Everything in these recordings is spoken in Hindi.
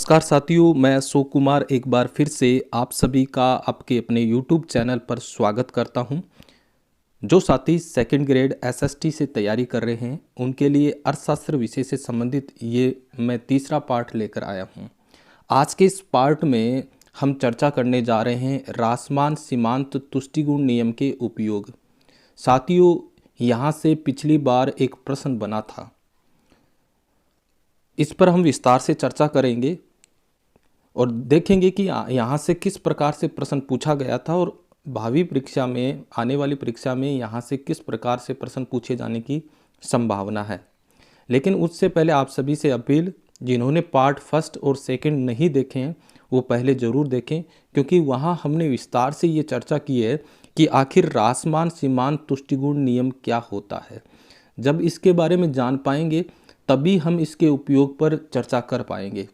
नमस्कार साथियों, मैं अशोक कुमार एक बार फिर से आप सभी का आपके अपने YouTube चैनल पर स्वागत करता हूं। जो साथी सेकंड ग्रेड एसएसटी से तैयारी कर रहे हैं उनके लिए अर्थशास्त्र विषय से संबंधित ये मैं तीसरा पार्ट लेकर आया हूं। आज के इस पार्ट में हम चर्चा करने जा रहे हैं रासमान सीमांत तुष्टिगुण नियम के उपयोग। साथियों, यहाँ से पिछली बार एक प्रश्न बना था, इस पर हम विस्तार से चर्चा करेंगे और देखेंगे कि यहाँ से किस प्रकार से प्रश्न पूछा गया था और भावी परीक्षा में, आने वाली परीक्षा में यहाँ से किस प्रकार से प्रश्न पूछे जाने की संभावना है। लेकिन उससे पहले आप सभी से अपील, जिन्होंने पार्ट फर्स्ट और सेकंड नहीं देखे हैं वो पहले ज़रूर देखें, क्योंकि वहाँ हमने विस्तार से ये चर्चा की है कि आखिर रासमान सीमांत तुष्टिगुण नियम क्या होता है। जब इसके बारे में जान पाएंगे तभी हम इसके उपयोग पर चर्चा कर पाएंगे।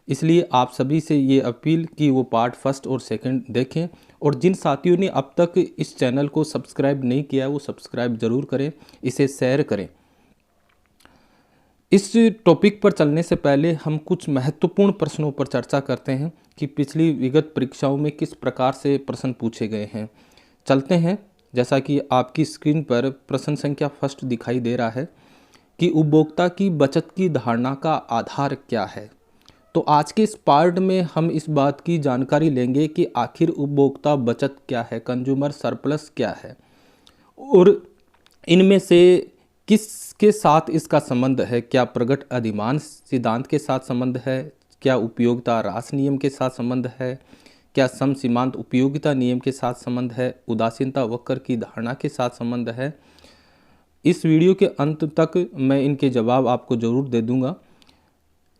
इसलिए आप सभी से ये अपील कि वो पार्ट फर्स्ट और सेकंड देखें, और जिन साथियों ने अब तक इस चैनल को सब्सक्राइब नहीं किया वो सब्सक्राइब ज़रूर करें, इसे शेयर करें। इस टॉपिक पर चलने से पहले हम कुछ महत्वपूर्ण प्रश्नों पर चर्चा करते हैं कि पिछली विगत परीक्षाओं में किस प्रकार से प्रश्न पूछे गए हैं। चलते हैं। जैसा कि आपकी स्क्रीन पर प्रश्न संख्या फर्स्ट दिखाई दे रहा है कि उपभोक्ता की बचत की धारणा का आधार क्या है। तो आज के इस पार्ट में हम इस बात की जानकारी लेंगे कि आखिर उपभोक्ता बचत क्या है, कंज्यूमर सरप्लस क्या है, और इनमें से किसके साथ इसका संबंध है। क्या प्रगट अधिमान सिद्धांत के साथ संबंध है, क्या उपयोगिता रास नियम के साथ संबंध है, क्या सम सीमांत उपयोगिता नियम के साथ संबंध है, उदासीनता वक्र की धारणा के साथ संबंध है। इस वीडियो के अंत तक मैं इनके जवाब आपको ज़रूर दे दूंगा,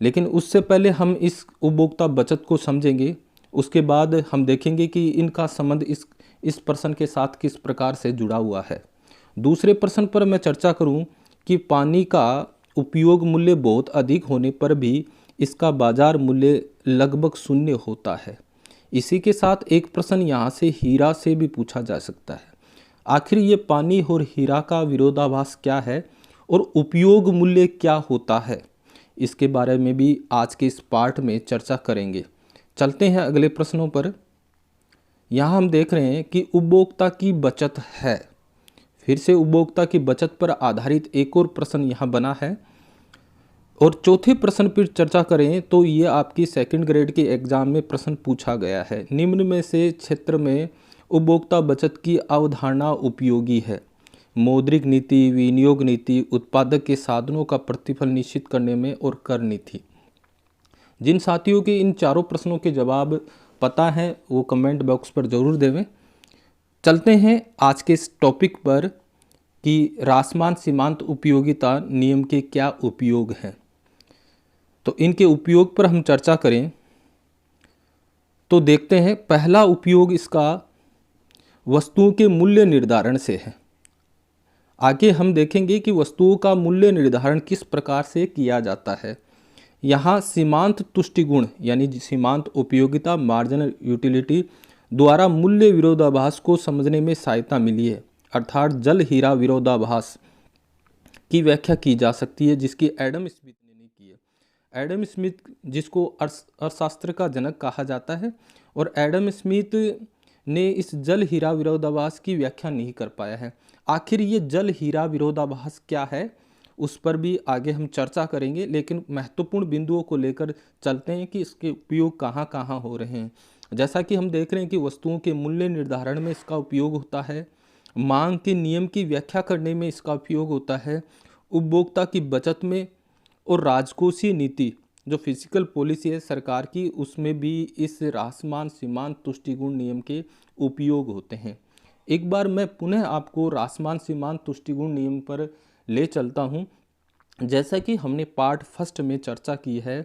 लेकिन उससे पहले हम इस उपभोक्ता बचत को समझेंगे। उसके बाद हम देखेंगे कि इनका संबंध इस प्रश्न के साथ किस प्रकार से जुड़ा हुआ है। दूसरे प्रश्न पर मैं चर्चा करूं कि पानी का उपयोग मूल्य बहुत अधिक होने पर भी इसका बाजार मूल्य लगभग शून्य होता है। इसी के साथ एक प्रश्न यहाँ से हीरा से भी पूछा जा सकता है। आखिर ये पानी और हीरा का विरोधाभास क्या है और उपयोग मूल्य क्या होता है, इसके बारे में भी आज के इस पार्ट में चर्चा करेंगे। चलते हैं अगले प्रश्नों पर। यहाँ हम देख रहे हैं कि उपभोक्ता की बचत है। फिर से उपभोक्ता की बचत पर आधारित एक और प्रश्न यहाँ बना है, और चौथे प्रश्न पर चर्चा करें तो ये आपकी सेकंड ग्रेड के एग्जाम में प्रश्न पूछा गया है। निम्न में से क्षेत्र में उपभोक्ता बचत की अवधारणा उपयोगी है। मौद्रिक नीति, विनियोग नीति, उत्पादक के साधनों का प्रतिफल निश्चित करने में, और कर नीति। जिन साथियों के इन चारों प्रश्नों के जवाब पता है वो कमेंट बॉक्स पर ज़रूर देवें। चलते हैं आज के इस टॉपिक पर कि रासमान सीमांत उपयोगिता नियम के क्या उपयोग हैं। तो इनके उपयोग पर हम चर्चा करें तो देखते हैं, पहला उपयोग इसका वस्तुओं के मूल्य निर्धारण से है। आगे हम देखेंगे कि वस्तुओं का मूल्य निर्धारण किस प्रकार से किया जाता है। यहाँ सीमांत तुष्टिगुण यानी सीमांत उपयोगिता मार्जिनल यूटिलिटी द्वारा मूल्य विरोधाभास को समझने में सहायता मिली है, अर्थात जल हीरा विरोधाभास की व्याख्या की जा सकती है, जिसकी एडम स्मिथ ने नहीं की है। एडम स्मिथ जिसको अर्थशास्त्र का जनक कहा जाता है, और एडम स्मिथ ने इस जल हीरा विरोधाभास की व्याख्या नहीं कर पाया है। आखिर ये जल हीरा विरोधाभास क्या है उस पर भी आगे हम चर्चा करेंगे, लेकिन महत्वपूर्ण बिंदुओं को लेकर चलते हैं कि इसके उपयोग कहाँ कहाँ हो रहे हैं। जैसा कि हम देख रहे हैं कि वस्तुओं के मूल्य निर्धारण में इसका उपयोग होता है, मांग के नियम की व्याख्या करने में इसका उपयोग होता है, उपभोक्ता की बचत में, और राजकोषीय नीति जो फिजिकल पॉलिसी है सरकार की, उसमें भी इस रासमान सीमांत तुष्टिगुण नियम के उपयोग होते हैं। एक बार मैं पुनः आपको रासमान सीमांत तुष्टिगुण नियम पर ले चलता हूं। जैसा कि हमने पार्ट फर्स्ट में चर्चा की है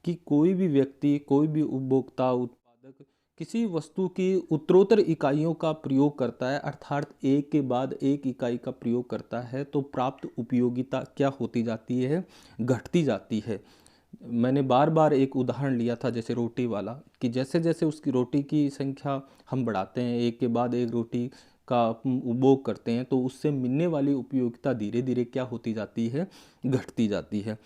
कि कोई भी व्यक्ति, कोई भी उपभोक्ता, उत्पादक किसी वस्तु की उत्तरोत्तर इकाइयों का प्रयोग करता है, अर्थात एक के बाद एक इकाई का प्रयोग करता है, तो प्राप्त उपयोगिता क्या होती जाती है, घटती जाती है। मैंने बार बार एक उदाहरण लिया था जैसे रोटी वाला, कि जैसे जैसे उसकी रोटी की संख्या हम बढ़ाते हैं, एक के बाद एक रोटी का उपभोग करते हैं, तो उससे मिलने वाली उपयोगिता धीरे धीरे क्या होती जाती है, घटती जाती है।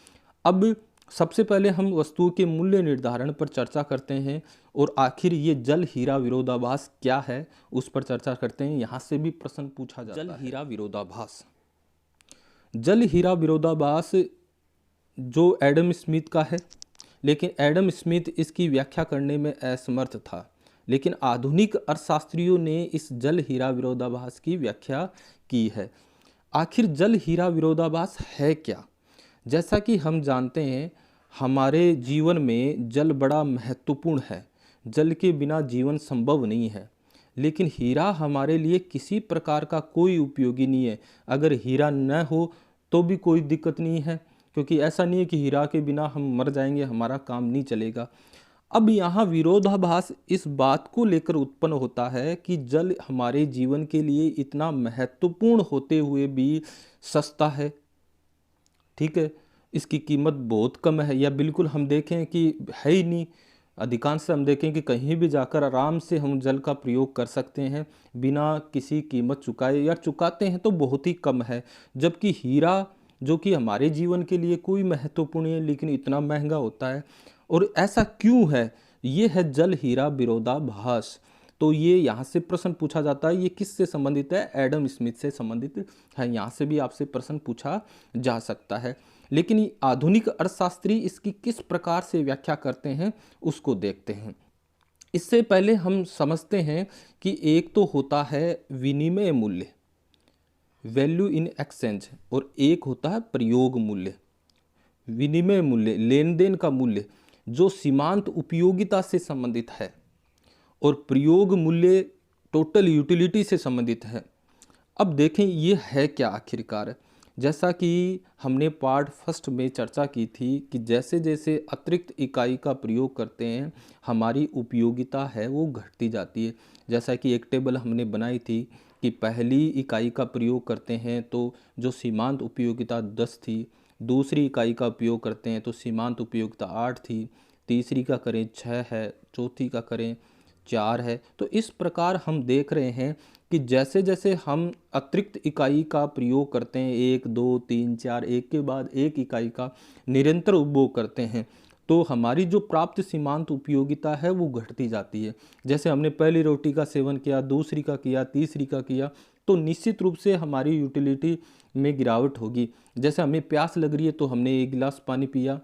अब सबसे पहले हम वस्तुओं के मूल्य निर्धारण पर चर्चा करते हैं और आखिर ये जल हीरा विरोधाभास क्या है उस पर चर्चा करते हैं। यहाँ से भी प्रश्न पूछा जाता है। जल हीरा विरोधाभास। जल हीरा विरोधाभास जो एडम स्मिथ का है, लेकिन एडम स्मिथ इसकी व्याख्या करने में असमर्थ था, लेकिन आधुनिक अर्थशास्त्रियों ने इस जल हीरा विरोधाभास की व्याख्या की है। आखिर जल हीरा विरोधाभास है क्या? जैसा कि हम जानते हैं हमारे जीवन में जल बड़ा महत्वपूर्ण है, जल के बिना जीवन संभव नहीं है, लेकिन हीरा हमारे लिए किसी प्रकार का कोई उपयोगी नहीं है। अगर हीरा न हो तो भी कोई दिक्कत नहीं है, क्योंकि ऐसा नहीं है कि हीरा के बिना हम मर जाएंगे, हमारा काम नहीं चलेगा। अब यहाँ विरोधाभास इस बात को लेकर उत्पन्न होता है कि जल हमारे जीवन के लिए इतना महत्वपूर्ण होते हुए भी सस्ता है, ठीक है, इसकी कीमत बहुत कम है, या बिल्कुल हम देखें कि है ही नहीं। अधिकांश हम देखें कि कहीं भी जाकर आराम से हम जल का प्रयोग कर सकते हैं बिना किसी कीमत चुकाए, या चुकाते हैं तो बहुत ही कम है। जबकि हीरा जो कि हमारे जीवन के लिए कोई महत्वपूर्ण है लेकिन इतना महंगा होता है। और ऐसा क्यों है? ये है जल हीरा विरोधाभास। तो ये यहाँ से प्रश्न पूछा जाता है, ये किससे संबंधित है? एडम स्मिथ से संबंधित है। यहाँ से भी आपसे प्रश्न पूछा जा सकता है। लेकिन आधुनिक अर्थशास्त्री इसकी किस प्रकार से व्याख्या करते हैं उसको देखते हैं। इससे पहले हम समझते हैं कि एक तो होता है विनिमय मूल्य, वैल्यू इन एक्सचेंज, और एक होता है प्रयोग मूल्य। विनिमय मूल्य, लेन देन का मूल्य, जो सीमांत उपयोगिता से संबंधित है, और प्रयोग मूल्य टोटल यूटिलिटी से संबंधित है। अब देखें ये है क्या आखिरकार। जैसा कि हमने पार्ट फर्स्ट में चर्चा की थी कि जैसे जैसे अतिरिक्त इकाई का प्रयोग करते हैं हमारी उपयोगिता है वो घटती जाती है। जैसा कि एक टेबल हमने बनाई थी कि पहली इकाई का प्रयोग करते हैं तो जो सीमांत उपयोगिता 10 थी, दूसरी इकाई का उपयोग करते हैं तो सीमांत उपयोगिता 8 थी, तीसरी का करें 6 है, चौथी का करें 4 है। तो इस प्रकार हम देख रहे हैं कि जैसे जैसे हम अतिरिक्त इकाई का प्रयोग करते हैं, 1 2 3 4, एक के बाद एक इकाई का निरंतर उपभोग करते हैं, तो हमारी जो प्राप्त सीमांत उपयोगिता है वो घटती जाती है। जैसे हमने पहली रोटी का सेवन किया, दूसरी का किया, तीसरी का किया, तो निश्चित रूप से हमारी यूटिलिटी में गिरावट होगी। जैसे हमें प्यास लग रही है तो हमने 1 गिलास पानी पिया,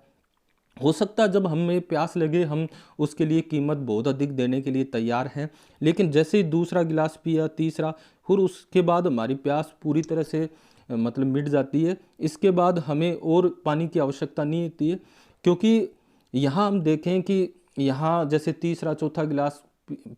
हो सकता है जब हमें प्यास लगे हम उसके लिए कीमत बहुत अधिक देने के लिए तैयार हैं, लेकिन जैसे ही दूसरा गिलास पिया, तीसरा, फिर उसके बाद हमारी प्यास पूरी तरह से मतलब मिट जाती है। इसके बाद हमें और पानी की आवश्यकता नहीं होती है, क्योंकि यहाँ हम देखें कि यहाँ जैसे तीसरा चौथा गिलास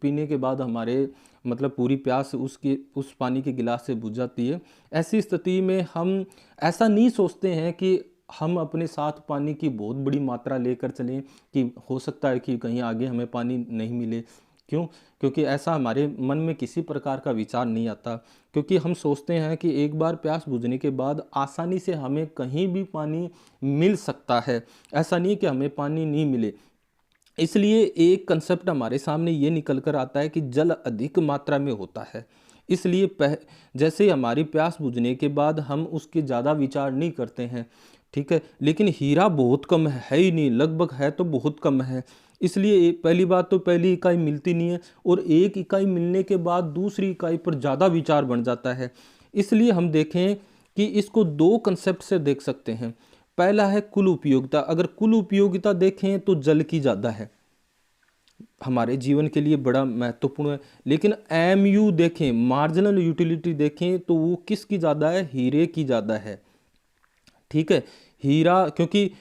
पीने के बाद हमारे मतलब पूरी प्यास उस पानी के गिलास से बुझ जाती है। ऐसी स्थिति में हम ऐसा नहीं सोचते हैं कि हम अपने साथ पानी की बहुत बड़ी मात्रा लेकर चलें कि हो सकता है कि कहीं आगे हमें पानी नहीं मिले। क्यों? क्योंकि ऐसा हमारे मन में किसी प्रकार का विचार नहीं आता, क्योंकि हम सोचते हैं कि एक बार प्यास बुझने के बाद आसानी से हमें कहीं भी पानी मिल सकता है, ऐसा नहीं कि हमें पानी नहीं मिले। इसलिए एक कंसेप्ट हमारे सामने ये निकल कर आता है कि जल अधिक मात्रा में होता है, इसलिए जैसे हमारी प्यास बुझने के बाद हम उसके ज़्यादा विचार नहीं करते हैं, ठीक है। लेकिन हीरा बहुत कम है ही नहीं, लगभग है तो बहुत कम है। इसलिए पहली बात तो पहली इकाई मिलती नहीं है, और एक इकाई मिलने के बाद दूसरी इकाई पर ज़्यादा विचार बन जाता है। इसलिए हम देखें कि इसको 2 कंसेप्ट से देख सकते हैं। पहला है कुल उपयोगिता। अगर कुल उपयोगिता देखें तो जल की ज़्यादा है, हमारे जीवन के लिए बड़ा महत्वपूर्ण है। लेकिन MU देखें, मार्जिनल यूटिलिटी देखें, तो वो किसकी ज़्यादा है? हीरे की ज़्यादा है, ठीक है। हीरा, क्योंकि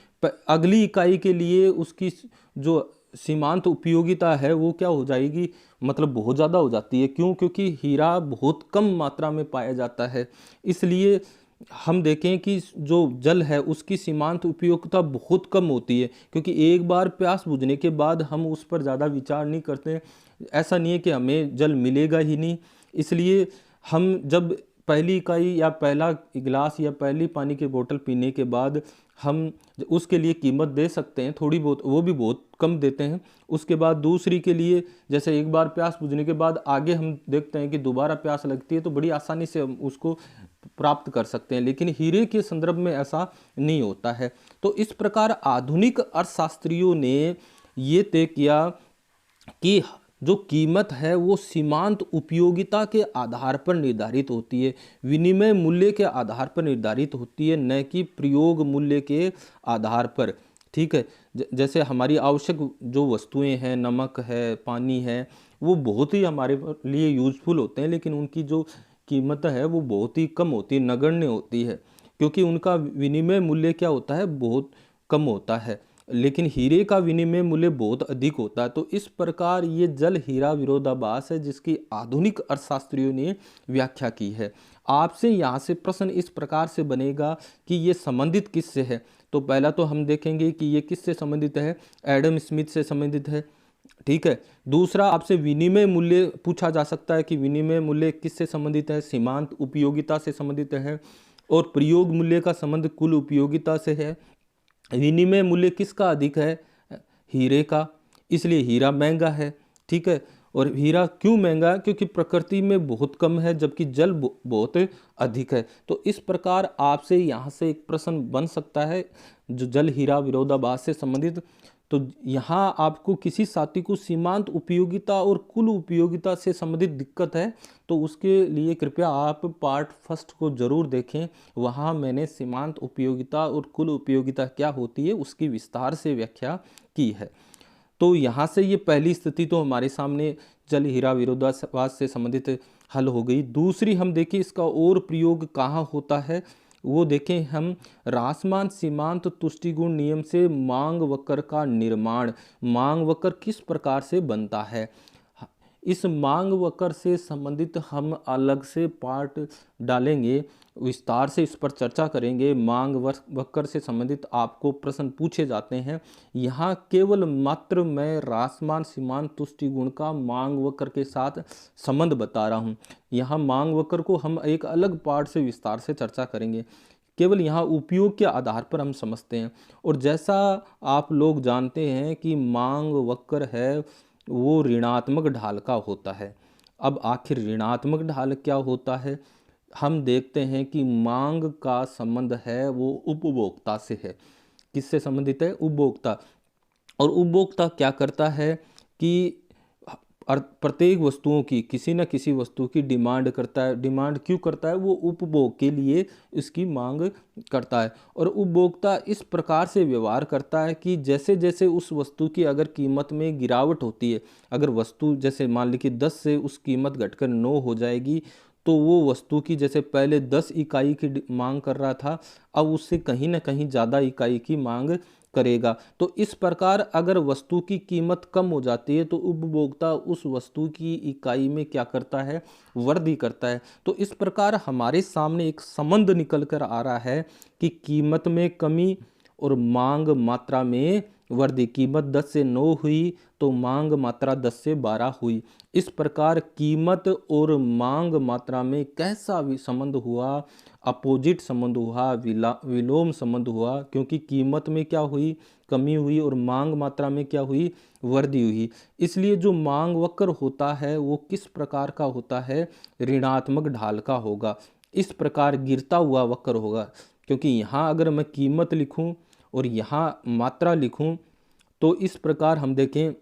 अगली इकाई के लिए उसकी जो सीमांत उपयोगिता है वो क्या हो जाएगी, मतलब बहुत ज़्यादा हो जाती है। क्यों? क्योंकि हीरा बहुत कम मात्रा में पाया जाता है। इसलिए हम देखें कि जो जल है उसकी सीमांत उपयोगिता बहुत कम होती है, क्योंकि एक बार प्यास बुझने के बाद हम उस पर ज़्यादा विचार नहीं करते। ऐसा नहीं है कि हमें जल मिलेगा ही नहीं। इसलिए हम जब पहली इकाई या पहला गिलास या पहली पानी की बोतल पीने के बाद हम उसके लिए कीमत दे सकते हैं थोड़ी बहुत, वो भी बहुत कम देते हैं। उसके बाद दूसरी के लिए, जैसे एक बार प्यास बुझने के बाद आगे हम देखते हैं कि दोबारा प्यास लगती है तो बड़ी आसानी से हम उसको प्राप्त कर सकते हैं, लेकिन हीरे के संदर्भ में ऐसा नहीं होता है। तो इस प्रकार आधुनिक अर्थशास्त्रियों ने ये तय किया कि जो कीमत है वो सीमांत उपयोगिता के आधार पर निर्धारित होती है, विनिमय मूल्य के आधार पर निर्धारित होती है, न कि प्रयोग मूल्य के आधार पर। ठीक है, जैसे हमारी आवश्यक जो वस्तुएं हैं, नमक है, पानी है, वो बहुत ही हमारे लिए यूजफुल होते हैं, लेकिन उनकी जो कीमत है वो बहुत ही कम होती है, नगण्य होती है, क्योंकि उनका विनिमय मूल्य क्या होता है, बहुत कम होता है। लेकिन हीरे का विनिमय मूल्य बहुत अधिक होता है। तो इस प्रकार ये जल हीरा विरोधाभास है जिसकी आधुनिक अर्थशास्त्रियों ने व्याख्या की है। आपसे यहाँ से प्रश्न इस प्रकार से बनेगा कि ये संबंधित किससे है। तो पहला तो हम देखेंगे कि ये किससे संबंधित है, एडम स्मिथ से संबंधित है। ठीक है, दूसरा आपसे विनिमय मूल्य पूछा जा सकता है कि विनिमय मूल्य किससे संबंधित है, सीमांत उपयोगिता से संबंधित है। और प्रयोग मूल्य का संबंध कुल उपयोगिता से है। विनिमय मूल्य किसका अधिक है, हीरे का, इसलिए हीरा महंगा है। ठीक है, और हीरा क्यों महंगा है, क्योंकि प्रकृति में बहुत कम है जबकि जल बहुत अधिक है। तो इस प्रकार आपसे यहाँ से एक प्रश्न बन सकता है जो जल हीरा विरोधाभास से संबंधित। तो यहाँ आपको किसी साथी को सीमांत उपयोगिता और कुल उपयोगिता से संबंधित दिक्कत है तो उसके लिए कृपया आप पार्ट फर्स्ट को जरूर देखें। वहाँ मैंने सीमांत उपयोगिता और कुल उपयोगिता क्या होती है उसकी विस्तार से व्याख्या की है। तो यहाँ से ये पहली स्थिति तो हमारे सामने जल हीरा विरोधाभास से संबंधित हल हो गई। दूसरी हम देखें इसका और प्रयोग कहाँ होता है, वो देखें हम रासमान सीमांत तुष्टिगुण नियम से मांग वक्र का निर्माण। मांग वक्र किस प्रकार से बनता है, इस मांग वक्र से संबंधित हम अलग से पार्ट डालेंगे, विस्तार से इस पर चर्चा करेंगे। मांग वक्र से संबंधित आपको प्रश्न पूछे जाते हैं। यहाँ केवल मात्र मैं रासमान सीमांत तुष्टि गुण का मांग वक्र के साथ संबंध बता रहा हूँ। यहाँ मांग वक्र को हम एक अलग पार्ट से विस्तार से चर्चा करेंगे, केवल यहाँ उपयोग के आधार पर हम समझते हैं। और जैसा आप लोग जानते हैं कि मांग वक्र है वो ऋणात्मक ढाल का होता है। अब आखिर ऋणात्मक ढाल क्या होता है, हम देखते हैं कि मांग का संबंध है वो उपभोक्ता से है। किससे संबंधित है, उपभोक्ता। और उपभोक्ता क्या करता है कि प्रत्येक वस्तुओं की किसी न किसी वस्तु की डिमांड करता है। डिमांड क्यों करता है, वो उपभोग के लिए इसकी मांग करता है। और उपभोक्ता इस प्रकार से व्यवहार करता है कि जैसे जैसे उस वस्तु की अगर कीमत में गिरावट होती है, अगर वस्तु जैसे मान लीजिए 10 से उस कीमत घटकर 9 हो जाएगी, तो वो वस्तु की जैसे पहले 10 इकाई की मांग कर रहा था, अब उससे कहीं ना कहीं ज़्यादा इकाई की मांग करेगा। तो इस प्रकार अगर वस्तु की कीमत कम हो जाती है तो उपभोक्ता उस वस्तु की इकाई में क्या करता है, वृद्धि करता है। तो इस प्रकार हमारे सामने एक संबंध निकल कर आ रहा है कि कीमत में कमी और मांग मात्रा में वृद्धि। कीमत 10 से 9 हुई तो मांग मात्रा 10 से 12 हुई। इस प्रकार कीमत और मांग मात्रा में कैसा संबंध हुआ, अपोजिट संबंध हुआ, विलोम संबंध हुआ, क्योंकि कीमत में क्या हुई, कमी हुई, और मांग मात्रा में क्या हुई, वृद्धि हुई। इसलिए जो मांग वक्र होता है वो किस प्रकार का होता है, ऋणात्मक ढाल का होगा। इस प्रकार गिरता हुआ वक्र होगा, क्योंकि यहाँ अगर मैं कीमत लिखूँ और यहाँ मात्रा लिखूँ तो इस प्रकार हम देखें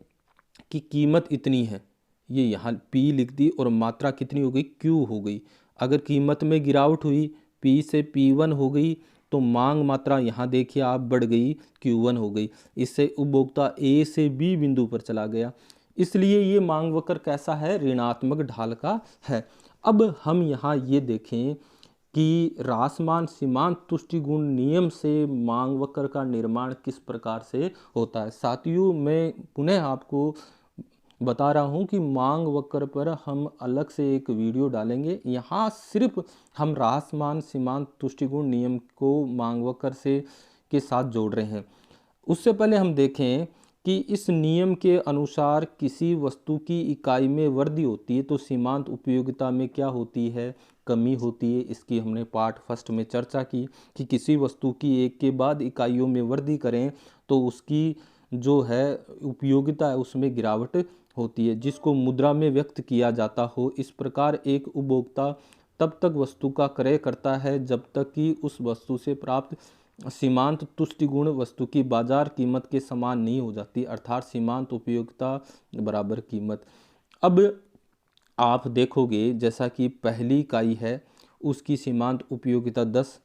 कि कीमत इतनी है, ये यहाँ P लिख दी, और मात्रा कितनी हो गई, Q हो गई। अगर कीमत में गिरावट हुई, P से P1 हो गई, तो मांग मात्रा यहाँ देखिए आप बढ़ गई, Q1 हो गई। इससे उपभोक्ता A से B बिंदु पर चला गया। इसलिए ये मांग वक्र कैसा है, ऋणात्मक ढाल का है। अब हम यहाँ ये देखें कि रासमान सीमांत तुष्टि गुण नियम से मांग वक्र का निर्माण किस प्रकार से होता है। साथियों, मैं पुनः आपको बता रहा हूँ कि मांग वक्र पर हम अलग से एक वीडियो डालेंगे। यहाँ सिर्फ हम रासमान सीमांत तुष्टि गुण नियम को मांग वक्र से के साथ जोड़ रहे हैं। उससे पहले हम देखें कि इस नियम के अनुसार किसी वस्तु की इकाई में वृद्धि होती है तो सीमांत उपयोगिता में क्या होती है, कमी होती है। इसकी हमने पार्ट फर्स्ट में चर्चा की कि किसी वस्तु की एक के बाद इकाइयों में वृद्धि करें तो उसकी जो है उपयोगिता है उसमें गिरावट होती है, जिसको मुद्रा में व्यक्त किया जाता हो। इस प्रकार एक उपभोक्ता तब तक वस्तु का क्रय करता है जब तक कि उस वस्तु से प्राप्त सीमांत तुष्टि गुण वस्तु की बाजार कीमत के समान नहीं हो जाती, अर्थात सीमांत उपयोगिता बराबर कीमत। अब आप देखोगे जैसा कि पहली इकाई है उसकी सीमांत उपयोगिता 10,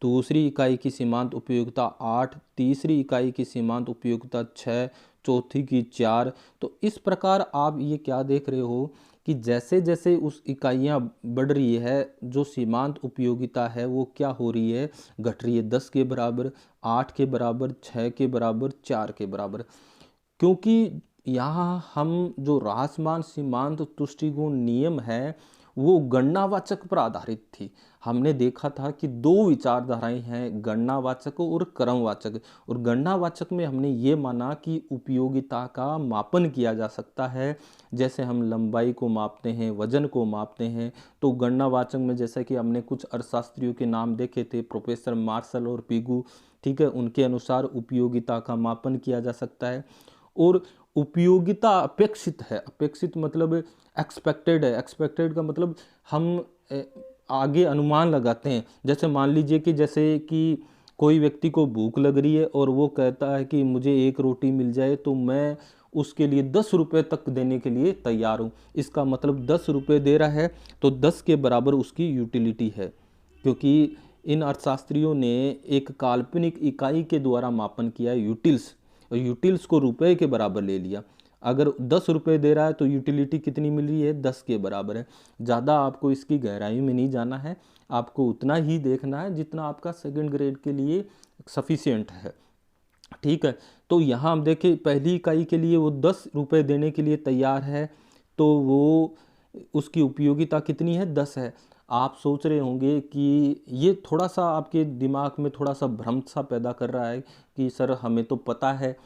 दूसरी इकाई की सीमांत उपयोगिता 8, तीसरी इकाई की सीमांत उपयोगिता 6, चौथी की 4। तो इस प्रकार आप ये क्या देख रहे हो कि जैसे जैसे उस इकाइयाँ बढ़ रही है, जो सीमांत उपयोगिता है वो क्या हो रही है, घट रही है, 10 के बराबर, 8 के बराबर, 6 के बराबर, 4 के बराबर। क्योंकि यहाँ हम जो ह्रासमान सीमांत तुष्टिगुण नियम है वो गणनावाचक पर आधारित थी। हमने देखा था कि दो विचारधाराएं हैं, गणनावाचक और क्रमवाचक। और गणनावाचक में हमने ये माना कि उपयोगिता का मापन किया जा सकता है, जैसे हम लंबाई को मापते हैं, वजन को मापते हैं। तो गणनावाचक में जैसे कि हमने कुछ अर्थशास्त्रियों के नाम देखे थे, प्रोफेसर मार्शल और पिगू, ठीक है, उनके अनुसार उपयोगिता का मापन किया जा सकता है। और उपयोगिता अपेक्षित है, अपेक्षित मतलब एक्सपेक्टेड है, एक्सपेक्टेड का मतलब हम आगे अनुमान लगाते हैं। जैसे मान लीजिए कि जैसे कि कोई व्यक्ति को भूख लग रही है और वो कहता है कि मुझे एक रोटी मिल जाए तो मैं उसके लिए 10 रुपये तक देने के लिए तैयार हूँ। इसका मतलब 10 रुपये दे रहा है तो 10 के बराबर उसकी यूटिलिटी है, क्योंकि इन अर्थशास्त्रियों ने एक काल्पनिक इकाई के द्वारा मापन किया है, यूटिल्स, और यूटिल्स को रुपए के बराबर ले लिया। अगर 10 रुपये दे रहा है तो यूटिलिटी कितनी मिल रही है, 10 के बराबर है। ज़्यादा आपको इसकी गहराई में नहीं जाना है, आपको उतना ही देखना है जितना आपका सेकंड ग्रेड के लिए सफिशिएंट है, ठीक है। तो यहाँ हम देखें पहली इकाई के लिए वो 10 रुपये देने के लिए तैयार है, तो वो उसकी उपयोगिता कितनी है, 10 है। आप सोच रहे होंगे कि ये थोड़ा सा आपके दिमाग में थोड़ा सा भ्रम सा पैदा कर रहा है कि सर हमें तो पता है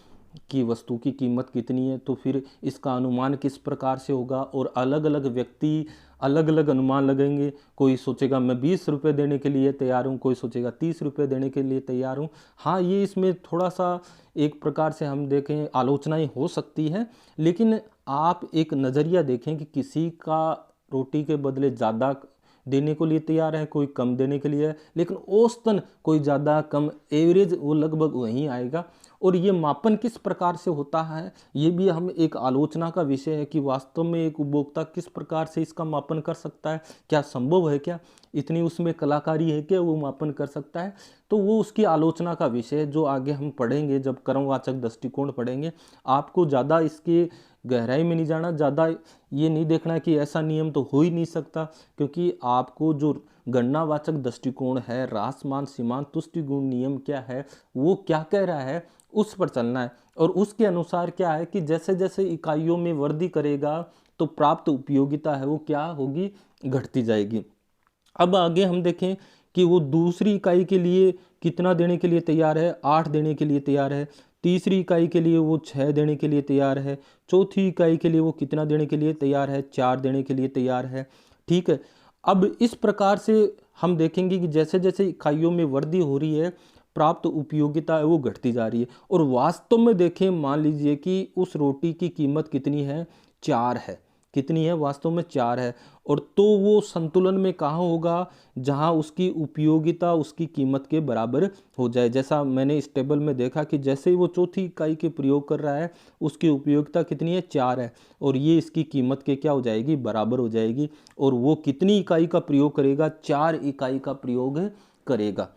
कि वस्तु की कीमत कितनी है, तो फिर इसका अनुमान किस प्रकार से होगा। और अलग अलग व्यक्ति अलग अलग अनुमान लगेंगे, कोई सोचेगा मैं 20 रुपये देने के लिए तैयार हूँ, कोई सोचेगा 30 रुपये देने के लिए तैयार हूँ। हाँ, ये इसमें थोड़ा सा एक प्रकार से हम देखें आलोचनाएं हो सकती है, लेकिन आप एक नज़रिया देखें कि किसी का रोटी के बदले ज़्यादा देने को लिए तैयार है, कोई कम देने के लिए है, लेकिन औसतन कोई ज़्यादा कम एवरेज वो लगभग वहीं आएगा। और ये मापन किस प्रकार से होता है ये भी हम एक आलोचना का विषय है कि वास्तव में एक उपभोक्ता किस प्रकार से इसका मापन कर सकता है, क्या संभव है, क्या इतनी उसमें कलाकारी है, क्या वो मापन कर सकता है। तो वो उसकी आलोचना का विषय है जो आगे हम पढ़ेंगे, जब क्रमवाचक दृष्टिकोण पढ़ेंगे। आपको ज़्यादा इसके गहराई में नहीं जाना, ज़्यादा ये नहीं देखना कि ऐसा नियम तो हो ही नहीं सकता, क्योंकि आपको जो गणनावाचक दृष्टिकोण है, ह्रासमान सीमांत तुष्टिगुण नियम क्या है, वो क्या कह रहा है, उस पर चलना है। और उसके अनुसार क्या है कि जैसे जैसे इकाइयों में वृद्धि करेगा तो प्राप्त उपयोगिता है वो क्या होगी, घटती जाएगी। अब आगे हम देखें कि वो दूसरी इकाई के लिए कितना देने के लिए तैयार है, 8 देने के लिए तैयार है। तीसरी इकाई के लिए वो 6 देने के लिए तैयार है। चौथी इकाई के लिए वो कितना देने के लिए तैयार है, 4 देने के लिए तैयार है, ठीक है। अब इस प्रकार से हम देखेंगे कि जैसे जैसे इकाइयों में वृद्धि हो रही है प्राप्त उपयोगिता है वो घटती जा रही है। और वास्तव में देखें, मान लीजिए कि उस रोटी की कीमत कितनी है, 4 है, कितनी है, वास्तव में 4 है। और तो वो संतुलन में कहाँ होगा, जहाँ उसकी उपयोगिता उसकी कीमत के बराबर हो जाए। जैसा मैंने इस टेबल में देखा कि जैसे ही वो चौथी इकाई के प्रयोग कर रहा है उसकी उपयोगिता कितनी है, 4 है, और ये इसकी कीमत के क्या हो जाएगी, बराबर हो जाएगी। और वो कितनी इकाई का प्रयोग करेगा, 4 इकाई का प्रयोग करेगा।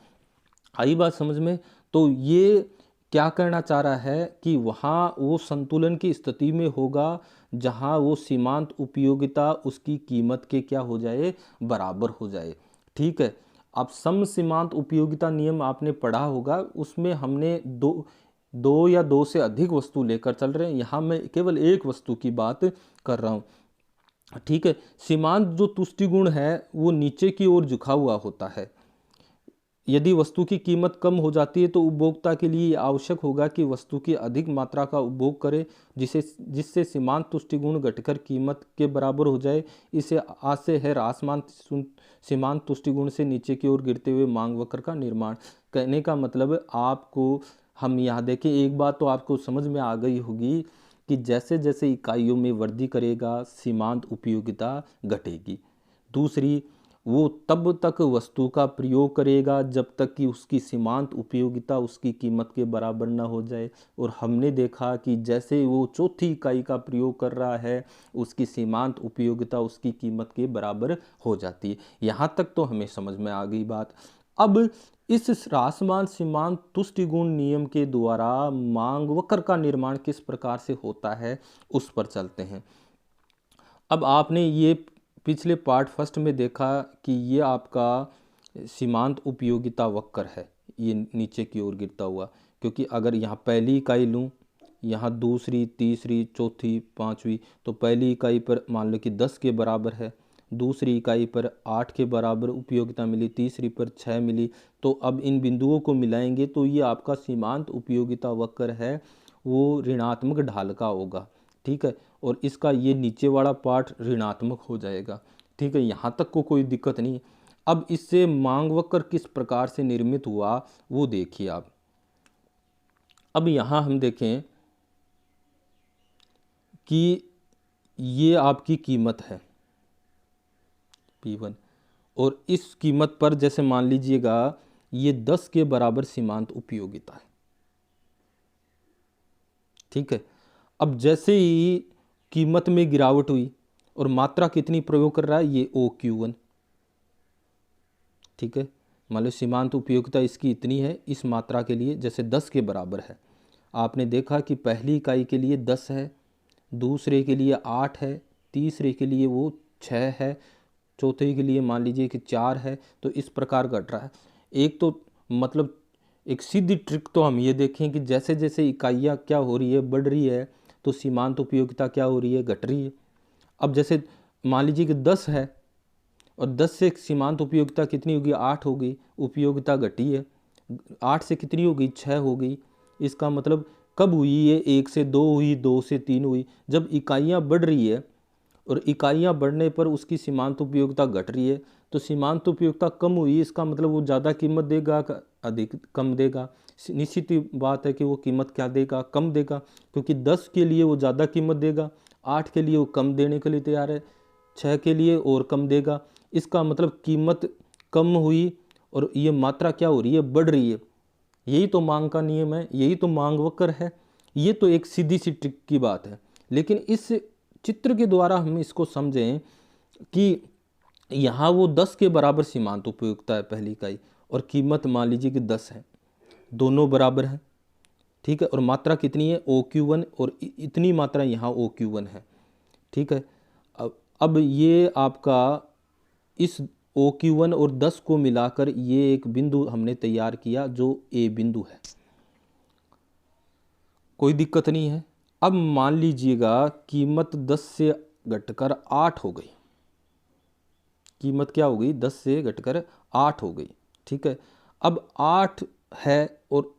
आई बात समझ में। तो ये क्या करना चाह रहा है कि वहाँ वो संतुलन की स्थिति में होगा जहाँ वो सीमांत उपयोगिता उसकी कीमत के क्या हो जाए, बराबर हो जाए, ठीक है। अब सम सीमांत उपयोगिता नियम आपने पढ़ा होगा, उसमें हमने दो या दो से अधिक वस्तु लेकर चल रहे हैं, यहाँ मैं केवल एक वस्तु की बात कर रहा हूँ, ठीक है। सीमांत जो तुष्टिगुण है वो नीचे की ओर झुका हुआ होता है। यदि वस्तु की कीमत कम हो जाती है तो उपभोक्ता के लिए आवश्यक होगा कि वस्तु की अधिक मात्रा का उपभोग करे, जिससे सीमांत तुष्टिगुण घटकर कीमत के बराबर हो जाए। इसे आशय है ह्रासमान सीमांत तुष्टिगुण से नीचे की ओर गिरते हुए मांग वक्र का निर्माण। कहने का मतलब आपको, हम यहाँ देखें, एक बात तो आपको समझ में आ गई होगी कि जैसे जैसे इकाइयों में वृद्धि करेगा सीमांत उपयोगिता घटेगी। दूसरी, वो तब तक वस्तु का प्रयोग करेगा जब तक कि उसकी सीमांत उपयोगिता उसकी कीमत के बराबर ना हो जाए। और हमने देखा कि जैसे वो चौथी इकाई का प्रयोग कर रहा है, उसकी सीमांत उपयोगिता उसकी कीमत के बराबर हो जाती है। यहाँ तक तो हमें समझ में आ गई बात। अब इस ह्रासमान सीमांत तुष्टिगुण नियम के द्वारा मांग वक्र का निर्माण किस प्रकार से होता है उस पर चलते हैं। अब आपने ये पिछले पार्ट फर्स्ट में देखा कि ये आपका सीमांत उपयोगिता वक्र है, ये नीचे की ओर गिरता हुआ, क्योंकि अगर यहाँ पहली इकाई लूँ, यहाँ दूसरी, तीसरी, चौथी, पांचवी, तो पहली इकाई पर मान लो कि 10 के बराबर है, दूसरी इकाई पर 8 के बराबर उपयोगिता मिली, तीसरी पर 6 मिली। तो अब इन बिंदुओं को मिलाएंगे तो ये आपका सीमांत उपयोगिता वक्र है, वो ऋणात्मक ढाल का होगा। ठीक है, और इसका ये नीचे वाला पार्ट ऋणात्मक हो जाएगा। ठीक है, यहाँ तक को कोई दिक्कत नहीं। अब इससे मांग वक्र किस प्रकार से निर्मित हुआ वो देखिए आप। अब यहाँ हम देखें कि ये आपकी कीमत है P1, और इस कीमत पर जैसे मान लीजिएगा ये 10 के बराबर सीमांत उपयोगिता है। ठीक है, अब जैसे ही कीमत में गिरावट हुई और मात्रा कितनी प्रयोग कर रहा है, ये OQ1। ठीक है, मान लो सीमांत उपयोगिता इसकी इतनी है, इस मात्रा के लिए जैसे 10 के बराबर है। आपने देखा कि पहली इकाई के लिए 10 है, दूसरे के लिए 8 है, तीसरे के लिए वो 6 है, चौथे के लिए मान लीजिए कि 4 है। तो इस प्रकार घट रहा है। एक तो मतलब एक सीधी ट्रिक तो हम ये देखें कि जैसे जैसे इकाइयाँ क्या हो रही है, बढ़ रही है, तो सीमांत उपयोगिता क्या हो रही है, घट रही है। अब जैसे मान लीजिए कि 10 है और 10 से सीमांत उपयोगिता कितनी होगी, 8 हो गई, उपयोगिता घटी है। 8 से कितनी हो गई, 6 हो गई। इसका मतलब कब हुई ये, 1 से 2 हुई, 2 से 3 हुई। जब इकाइयाँ बढ़ रही है और इकाइयाँ बढ़ने पर उसकी सीमांत उपयोगिता घट रही है, तो सीमांत उपयोगिता कम हुई, इसका मतलब वो ज़्यादा कीमत देगा, अधिक कम देगा। निश्चित ही बात है कि वो कीमत क्या देगा, कम देगा, क्योंकि 10 के लिए वो ज़्यादा कीमत देगा, 8 के लिए वो कम देने के लिए तैयार है, 6 के लिए और कम देगा। इसका मतलब कीमत कम हुई और ये मात्रा क्या हो रही है, बढ़ रही है। यही तो मांग का नियम है, यही तो मांग वक्र है। ये तो एक सीधी सी ट्रिक की बात है, लेकिन इस चित्र के द्वारा हम इसको समझें कि यहाँ वो 10 के बराबर सीमांत उपयोगिता है पहली इकाई, और कीमत मान लीजिए कि 10 है, दोनों बराबर हैं। ठीक है, और मात्रा कितनी है, OQ1, और इतनी मात्रा यहाँ OQ1 है। ठीक है, अब ये आपका इस OQ1 और 10 को मिलाकर ये एक बिंदु हमने तैयार किया जो A बिंदु है। कोई दिक्कत नहीं है। अब मान लीजिएगा कीमत 10 से घटकर 8 हो गई। कीमत क्या हो गई, 10 से घटकर 8 हो गई। ठीक है, अब 8 है और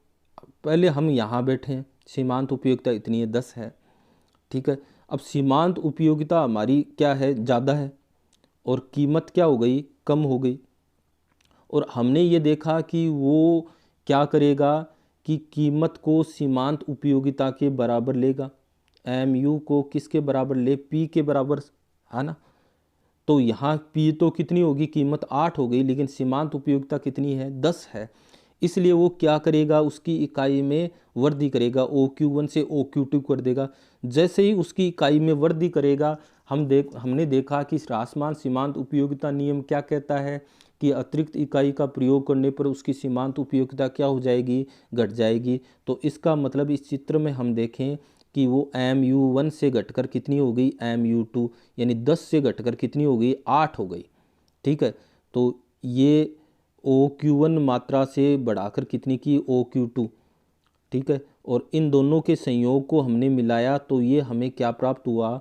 पहले हम यहाँ बैठे हैं, सीमांत उपयोगिता इतनी है, 10 है। ठीक है, अब सीमांत उपयोगिता हमारी क्या है, ज़्यादा है, और कीमत क्या हो गई, कम हो गई। और हमने ये देखा कि वो क्या करेगा कि कीमत को सीमांत उपयोगिता के बराबर लेगा। MU को किसके बराबर ले, P के बराबर, है ना। तो यहाँ P तो कितनी होगी, कीमत 8 हो गई, लेकिन सीमांत उपयोगिता कितनी है, 10 है। इसलिए वो क्या करेगा, उसकी इकाई में वृद्धि करेगा, OQ1 से OQ2 कर देगा। जैसे ही उसकी इकाई में वृद्धि करेगा, हमने देखा कि ह्रासमान सीमांत उपयोगिता नियम क्या कहता है कि अतिरिक्त इकाई का प्रयोग करने पर उसकी सीमांत उपयोगिता क्या हो जाएगी, घट जाएगी। तो इसका मतलब इस चित्र में हम देखें कि वो MU1 से घटकर कितनी हो गई, MU2, यानी 10 से घटकर कितनी हो गई, 8 हो गई। ठीक है, तो ये OQ1 मात्रा से बढ़ाकर कितनी की, OQ2। ठीक है, और इन दोनों के संयोग को हमने मिलाया तो ये हमें क्या प्राप्त हुआ,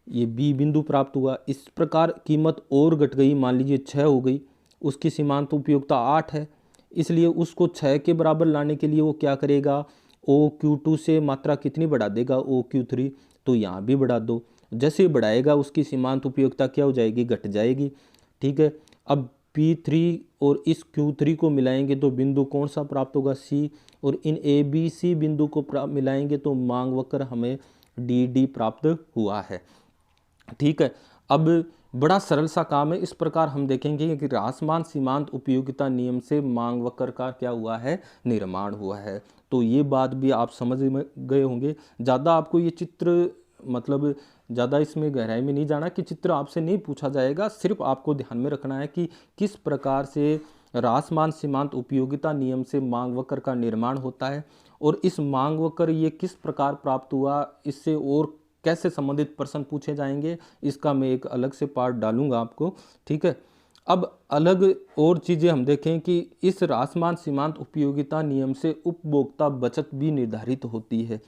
ये B बिंदु प्राप्त हुआ। इस प्रकार कीमत और घट गई, मान लीजिए 6 हो गई, उसकी सीमांत उपयोगिता 8 है, इसलिए उसको 6 के बराबर लाने के लिए वो क्या करेगा, OQ2 से मात्रा कितनी बढ़ा देगा, OQ3। तो यहाँ भी बढ़ा दो, जैसे बढ़ाएगा उसकी सीमांत उपयोगिता क्या हो जाएगी, घट जाएगी। ठीक है, अब P3 और इस Q3 को मिलाएंगे तो बिंदु कौन सा प्राप्त होगा, C, और इन ABC बिंदु को मिलाएंगे तो मांग वक्र हमें DD प्राप्त हुआ है। ठीक है, अब बड़ा सरल सा काम है। इस प्रकार हम देखेंगे कि ह्रासमान सीमांत उपयोगिता नियम से मांग वक्र का क्या हुआ है, निर्माण हुआ है। तो ये बात भी आप समझ में गए होंगे। ज़्यादा आपको ये चित्र मतलब ज़्यादा इसमें गहराई में नहीं जाना कि चित्र आपसे नहीं पूछा जाएगा, सिर्फ आपको ध्यान में रखना है कि किस प्रकार से ह्रासमान सीमांत उपयोगिता नियम से मांग वक्र का निर्माण होता है और इस मांग वक्र ये किस प्रकार प्राप्त हुआ, इससे और कैसे संबंधित प्रश्न पूछे जाएंगे, इसका मैं एक अलग से पार्ट डालूंगा आपको। ठीक है, अब अलग और चीज़ें हम देखें कि इस ह्रासमान सीमांत उपयोगिता नियम से उपभोक्ता बचत भी निर्धारित होती है।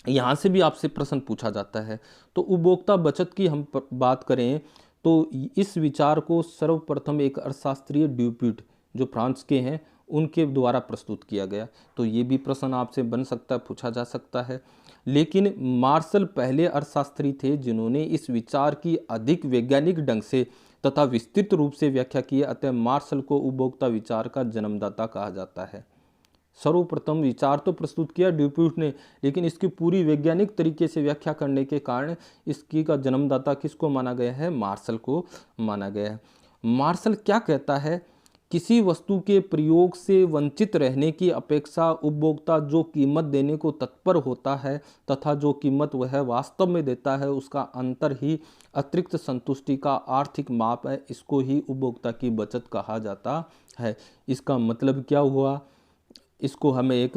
यहाँ से भी आपसे प्रश्न पूछा जाता है। तो उपभोक्ता बचत की हम बात करें तो इस विचार को सर्वप्रथम एक अर्थशास्त्रीय ड्यूपिट जो फ्रांस के हैं उनके द्वारा प्रस्तुत किया गया। तो ये भी प्रश्न आपसे बन सकता है, पूछा जा सकता है। लेकिन मार्शल पहले अर्थशास्त्री थे जिन्होंने इस विचार की अधिक वैज्ञानिक ढंग से तथा विस्तृत रूप से व्याख्या की है, अतः मार्शल को उपभोक्ता विचार का जन्मदाता कहा जाता है। सर्वप्रथम विचार तो प्रस्तुत किया ड्यूपिट ने, लेकिन इसकी पूरी वैज्ञानिक तरीके से व्याख्या करने के कारण इसकी का जन्मदाता किसको माना गया है, मार्शल को माना गया है। मार्शल क्या कहता है, किसी वस्तु के प्रयोग से वंचित रहने की अपेक्षा उपभोक्ता जो कीमत देने को तत्पर होता है तथा जो कीमत वह वास्तव में देता है उसका अंतर ही अतिरिक्त संतुष्टि का आर्थिक माप है, इसको ही उपभोक्ता की बचत कहा जाता है। इसका मतलब क्या हुआ, इसको हमें एक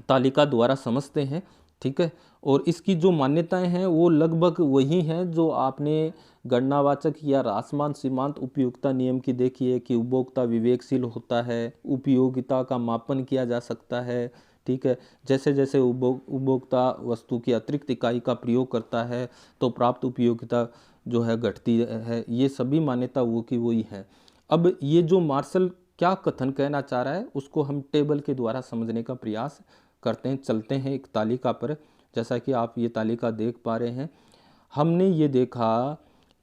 तालिका द्वारा समझते हैं। ठीक है, और इसकी जो मान्यताएं हैं वो लगभग वही हैं जो आपने गणनावाचक या ह्रासमान सीमांत उपयोगिता नियम की देखी है कि उपभोक्ता विवेकशील होता है, उपयोगिता का मापन किया जा सकता है। ठीक है, जैसे जैसे उपभोक्ता वस्तु की अतिरिक्त इकाई का प्रयोग करता है तो प्राप्त उपयोगिता जो है घटती है। ये सभी मान्यता वो की वही है। अब ये जो मार्शल क्या कथन कहना चाह रहा है उसको हम टेबल के द्वारा समझने का प्रयास करते हैं। चलते हैं एक तालिका पर, जैसा कि आप ये तालिका देख पा रहे हैं। हमने ये देखा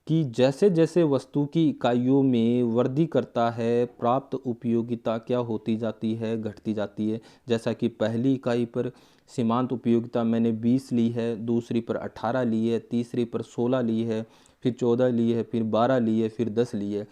कि जैसे जैसे वस्तु की इकाइयों में वृद्धि करता है प्राप्त उपयोगिता क्या होती जाती है, घटती जाती है। जैसा कि पहली इकाई पर सीमांत उपयोगिता मैंने 20 ली है, दूसरी पर 18 ली है, तीसरी पर 16 ली है, फिर 14 ली है, फिर 12 ली है, फिर 10 ली है।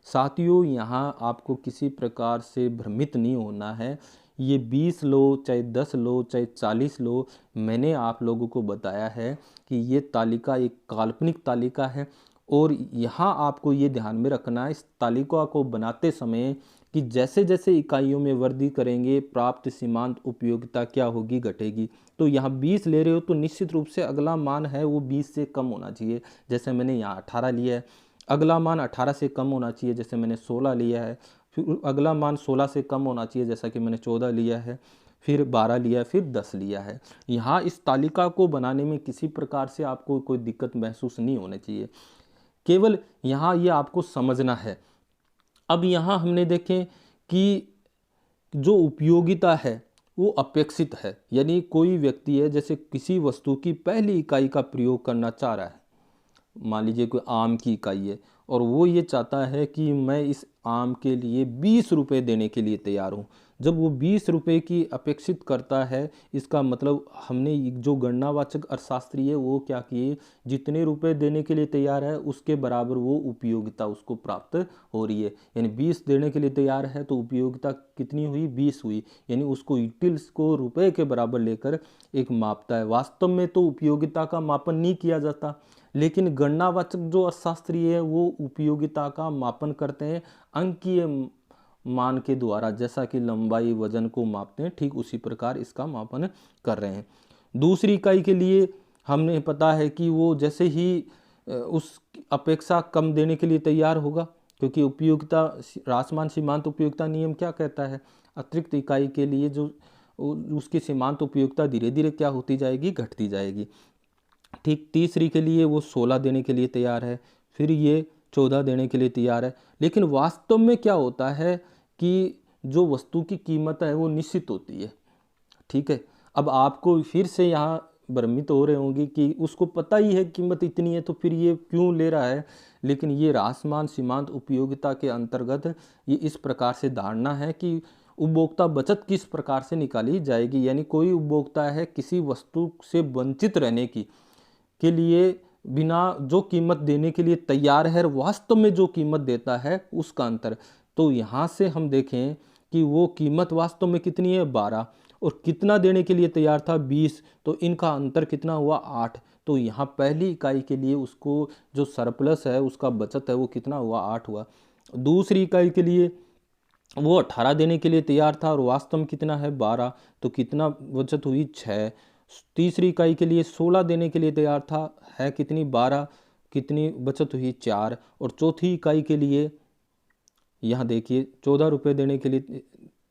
साथियों, यहाँ आपको किसी प्रकार से भ्रमित नहीं होना है। ये 20 लो, चाहे 10 लो, चाहे 40 लो, मैंने आप लोगों को बताया है कि ये तालिका एक काल्पनिक तालिका है और यहाँ आपको ये ध्यान में रखना है इस तालिका को बनाते समय कि जैसे जैसे इकाइयों में वृद्धि करेंगे प्राप्त सीमांत उपयोगिता क्या होगी, घटेगी। तो यहाँ 20 ले रहे हो तो निश्चित रूप से अगला मान है वो 20 से कम होना चाहिए। जैसे मैंने यहाँ 18 लिया है, अगला मान 18 से कम होना चाहिए, जैसे मैंने 16 लिया है। फिर अगला मान 16 से कम होना चाहिए, जैसा कि मैंने 14 लिया है, फिर 12 लिया है, फिर 10 लिया है। यहाँ इस तालिका को बनाने में किसी प्रकार से आपको कोई दिक्कत महसूस नहीं होनी चाहिए, केवल यहाँ ये आपको समझना है। अब यहाँ हमने देखें कि जो उपयोगिता है वो अपेक्षित है, यानी कोई व्यक्ति है जैसे किसी वस्तु की पहली इकाई का प्रयोग करना चाह रहा है। मान लीजिए कोई आम की इकाई है और वो ये चाहता है कि मैं इस आम के लिए 20 रुपये देने के लिए तैयार हूँ। जब वो 20 रुपये की अपेक्षित करता है, इसका मतलब हमने जो गणनावाचक अर्थशास्त्री है वो क्या किए, जितने रुपए देने के लिए तैयार है उसके बराबर वो उपयोगिता उसको प्राप्त हो रही है। यानी 20 देने के लिए तैयार है तो उपयोगिता कितनी हुई, 20 हुई। यानी उसको यूटिल्स को रुपए के बराबर लेकर एक मापता है। वास्तव में तो उपयोगिता का मापन नहीं किया जाता, लेकिन गणनावाचक जो अर्थशास्त्री है वो उपयोगिता का मापन करते हैं अंकीय मान के द्वारा, जैसा कि लंबाई वजन को मापते हैं ठीक उसी प्रकार इसका मापन कर रहे हैं। दूसरी इकाई के लिए हमने पता है कि वो जैसे ही उस अपेक्षा कम देने के लिए तैयार होगा, क्योंकि उपयोगिता ह्रासमान सीमांत उपयोगिता नियम क्या कहता है, अतिरिक्त इकाई के लिए जो उसकी सीमांत उपयोगिता धीरे धीरे क्या होती जाएगी, घटती जाएगी। ठीक तीसरी के लिए वो 16 देने के लिए तैयार है, फिर ये 14 देने के लिए तैयार है। लेकिन वास्तव में क्या होता है कि जो वस्तु की कीमत है वो निश्चित होती है। ठीक है, अब आपको फिर से यहाँ भ्रमित हो रहे होंगे कि उसको पता ही है कीमत इतनी है तो फिर ये क्यों ले रहा है। लेकिन ये ह्रासमान सीमांत उपयोगिता के अंतर्गत ये इस प्रकार से धारणा है कि उपभोक्ता बचत किस प्रकार से निकाली जाएगी। यानी कोई उपभोक्ता है किसी वस्तु से वंचित रहने की के लिए बिना जो कीमत देने के लिए तैयार है और वास्तव में जो कीमत देता है उसका अंतर। तो यहाँ से हम देखें कि वो कीमत वास्तव में कितनी है 12, और कितना देने के लिए तैयार था 20, तो इनका अंतर कितना हुआ 8। तो यहाँ पहली इकाई के लिए उसको जो सरप्लस है, उसका बचत है, वो कितना हुआ 8 हुआ। दूसरी इकाई के लिए वो 18 देने के लिए तैयार था और वास्तव में कितना है 12, तो कितना बचत हुई 6। तीसरी इकाई के लिए 16 देने के लिए तैयार था, है कितनी 12, कितनी बचत हुई 4। और चौथी इकाई के लिए यहाँ देखिए 14 रुपये देने के लिए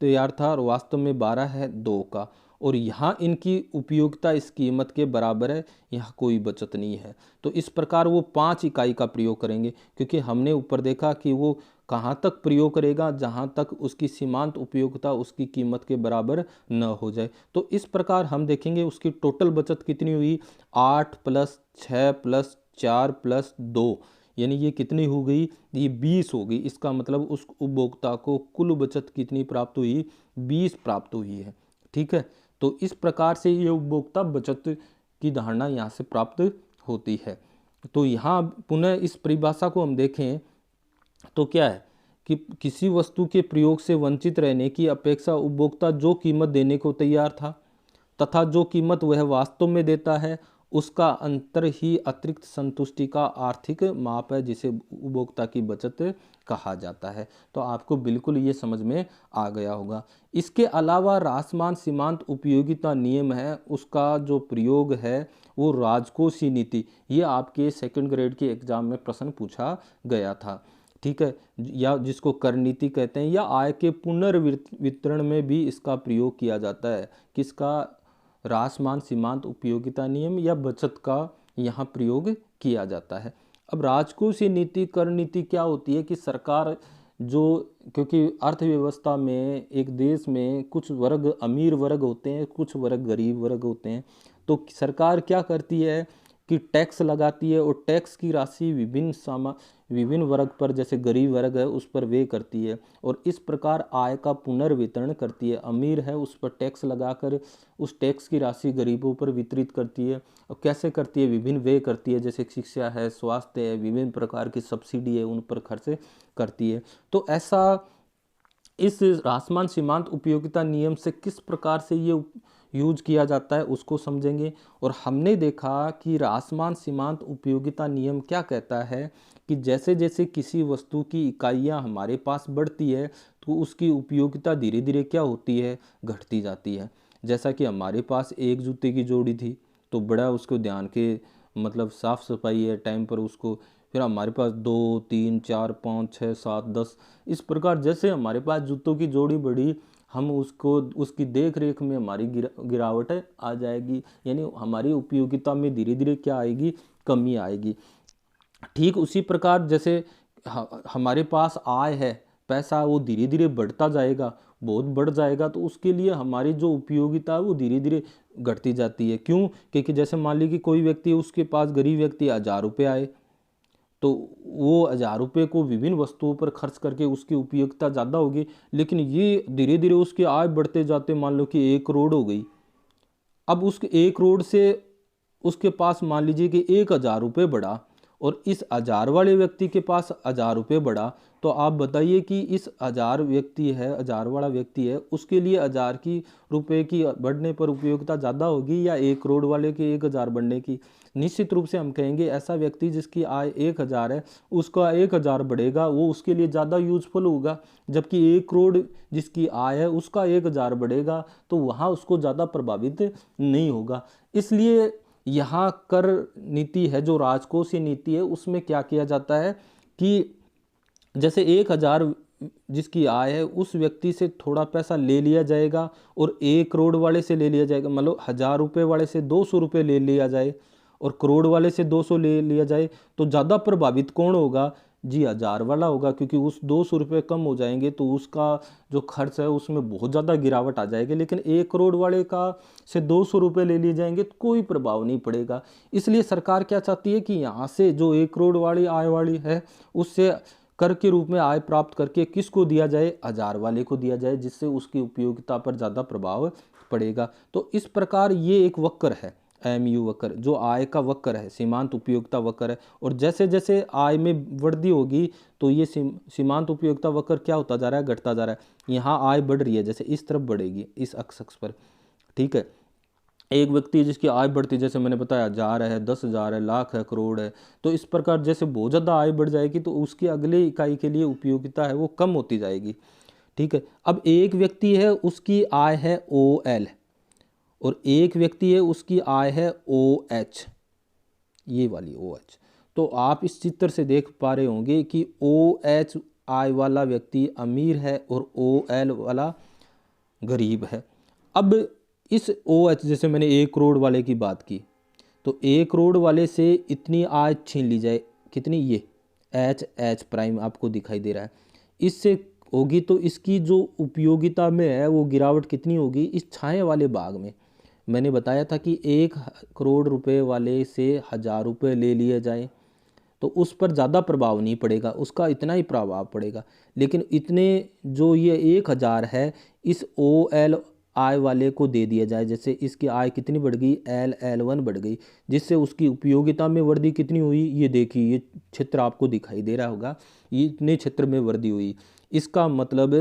तैयार था और वास्तव में 12 है 2 का, और यहाँ इनकी उपयोगिता इस कीमत के बराबर है, यहाँ कोई बचत नहीं है। तो इस प्रकार वो 5 इकाई का प्रयोग करेंगे, क्योंकि हमने ऊपर देखा कि वो कहाँ तक प्रयोग करेगा, जहाँ तक उसकी सीमांत उपयोगिता उसकी कीमत के बराबर न हो जाए। तो इस प्रकार हम देखेंगे उसकी टोटल बचत कितनी हुई 8 + 6 + 4 + 2, यानी ये कितनी हो गई, ये 20 हो गई। इसका मतलब उस उपभोक्ता को कुल बचत कितनी प्राप्त हुई, 20 प्राप्त हुई है। ठीक है, तो इस प्रकार से ये उपभोक्ता बचत की धारणा यहाँ से प्राप्त होती है। तो यहाँ पुनः इस परिभाषा को हम देखें तो क्या है कि किसी वस्तु के प्रयोग से वंचित रहने की अपेक्षा उपभोक्ता जो कीमत देने को तैयार था तथा जो कीमत वह वास्तव में देता है, उसका अंतर ही अतिरिक्त संतुष्टि का आर्थिक माप है, जिसे उपभोक्ता की बचत कहा जाता है। तो आपको बिल्कुल ये समझ में आ गया होगा। इसके अलावा रासमान सीमांत उपयोगिता नियम है, उसका जो प्रयोग है वो राजकोषीय नीति, ये आपके सेकंड ग्रेड के एग्जाम में प्रश्न पूछा गया था। ठीक है, या जिसको कर नीति कहते हैं, या आय के पुनर्वितरण में भी इसका प्रयोग किया जाता है। किसका, रासमान सीमांत उपयोगिता नियम या बचत का यहाँ प्रयोग किया जाता है। अब राजकोषीय नीति, कर नीति क्या होती है कि सरकार जो, क्योंकि अर्थव्यवस्था में एक देश में कुछ वर्ग अमीर वर्ग होते हैं, कुछ वर्ग गरीब वर्ग होते हैं, तो सरकार क्या करती है कि टैक्स लगाती है, और टैक्स की राशि विभिन्न वर्ग पर, जैसे गरीब वर्ग है उस पर वे करती है, और इस प्रकार आय का पुनर्वितरण करती है। अमीर है उस पर टैक्स लगाकर उस टैक्स की राशि गरीबों पर वितरित करती है। और कैसे करती है, विभिन्न वे करती है, जैसे शिक्षा है, स्वास्थ्य है, विभिन्न प्रकार की सब्सिडी है, उन पर खर्च करती है। तो ऐसा इस रासमान सीमांत उपयोगिता नियम से किस प्रकार से ये यूज किया जाता है उसको समझेंगे। और हमने देखा कि रासमान सीमांत उपयोगिता नियम क्या कहता है कि जैसे जैसे किसी वस्तु की इकाइयाँ हमारे पास बढ़ती है तो उसकी उपयोगिता धीरे धीरे क्या होती है, घटती जाती है। जैसा कि हमारे पास एक जूते की जोड़ी थी तो बड़ा उसको ध्यान के मतलब साफ़ सफाई है टाइम पर उसको, फिर हमारे पास 2 3 4 5 6 7 10, इस प्रकार जैसे हमारे पास जूतों की जोड़ी बढ़ी, हम उसको उसकी देख रेख में हमारी गिरावट आ जाएगी, यानी हमारी उपयोगिता में धीरे धीरे क्या आएगी, कमी आएगी। ठीक उसी प्रकार जैसे हमारे पास आय है, पैसा वो धीरे धीरे बढ़ता जाएगा, बहुत बढ़ जाएगा, तो उसके लिए हमारी जो उपयोगिता है वो धीरे धीरे घटती जाती है। क्यों, क्योंकि जैसे मान लीजिए कि कोई व्यक्ति, उसके पास गरीब व्यक्ति 1000 रुपये आए, तो वो 1000 रुपये को विभिन्न वस्तुओं पर खर्च करके उसकी उपयोगिता ज़्यादा होगी, लेकिन ये धीरे धीरे उसकी आय बढ़ते जाते मान लो कि 1 करोड़ हो गई। अब उसके 1 करोड़ से उसके पास मान लीजिए कि 1000 रुपये बढ़ा, और इस 1000 वाले व्यक्ति के पास 1000 रुपये बढ़ा, तो आप बताइए कि इस 1000 वाला व्यक्ति है, उसके लिए 1000 की रुपये की बढ़ने पर उपयोगिता ज़्यादा होगी या 1 करोड़ वाले के 1000 बढ़ने की। निश्चित रूप से हम कहेंगे ऐसा व्यक्ति जिसकी आय 1000 है, उसका 1000 बढ़ेगा, वो उसके लिए ज़्यादा यूजफुल होगा, जबकि 1 करोड़ जिसकी आय है उसका 1000 बढ़ेगा, तो वहाँ उसको ज़्यादा प्रभावित नहीं होगा। इसलिए यहाँ कर नीति है, जो राजकोषीय नीति है, उसमें क्या किया जाता है कि जैसे 1000 जिसकी आय है उस व्यक्ति से थोड़ा पैसा ले लिया जाएगा, और 1 करोड़ वाले से ले लिया जाएगा, मतलब 1000 रुपये वाले से 200 रुपये ले लिया जाए और करोड़ वाले से 200 ले लिया जाए, तो ज़्यादा प्रभावित कौन होगा, जी 1000 वाला होगा, क्योंकि उस 200 रुपये कम हो जाएंगे तो उसका जो खर्च है उसमें बहुत ज़्यादा गिरावट आ जाएगी। लेकिन 1 करोड़ वाले का से 200 रुपये ले लिए जाएंगे तो कोई प्रभाव नहीं पड़ेगा। इसलिए सरकार क्या चाहती है कि यहाँ से जो 1 करोड़ वाली आय वाली है उससे कर के रूप में आय प्राप्त करके किसको दिया जाए, 1000 वाले को दिया जाए, जिससे उसकी उपयोगिता पर ज़्यादा प्रभाव पड़ेगा। तो इस प्रकार ये एक वक्र है, MU वक्र जो आय का वक्र है, सीमांत उपयोगिता वक्र है। और जैसे जैसे आय में वृद्धि होगी तो ये सीमांत उपयोगिता वक्र क्या होता जा रहा है, घटता जा रहा है। यहाँ आय बढ़ रही है, जैसे इस तरफ बढ़ेगी इस अक्ष पर, ठीक है। एक व्यक्ति जिसकी आय बढ़ती, जैसे मैंने बताया, 1000 है, 10,000 है, लाख है, करोड़ है, तो इस प्रकार जैसे बहुत ज़्यादा आय बढ़ जाएगी तो उसकी अगले इकाई के लिए उपयोगिता है वो कम होती जाएगी, ठीक है। अब एक व्यक्ति है उसकी आय है OL और एक व्यक्ति है उसकी आय है OH, ये वाली OH। तो आप इस चित्र से देख पा रहे होंगे कि OH आय वाला व्यक्ति अमीर है और OL वाला गरीब है। अब इस OH, जैसे मैंने 1 करोड़ वाले की बात की, तो 1 करोड़ वाले से इतनी आय छीन ली जाए, कितनी, ये H प्राइम आपको दिखाई दे रहा है, इससे होगी तो इसकी जो उपयोगिता में है वो गिरावट कितनी होगी, इस छाए वाले भाग में। मैंने बताया था कि 1 करोड़ रुपए वाले से 1000 रुपये ले लिए जाए तो उस पर ज़्यादा प्रभाव नहीं पड़ेगा, उसका इतना ही प्रभाव पड़ेगा। लेकिन इतने जो ये 1000 है इस OL आय वाले को दे दिया जाए, जैसे इसकी आय कितनी बढ़ गई, L1 बढ़ गई, जिससे उसकी उपयोगिता में वृद्धि कितनी हुई, ये देखिए ये क्षेत्र आपको दिखाई दे रहा होगा, ये इतने क्षेत्र में वृद्धि हुई। इसका मतलब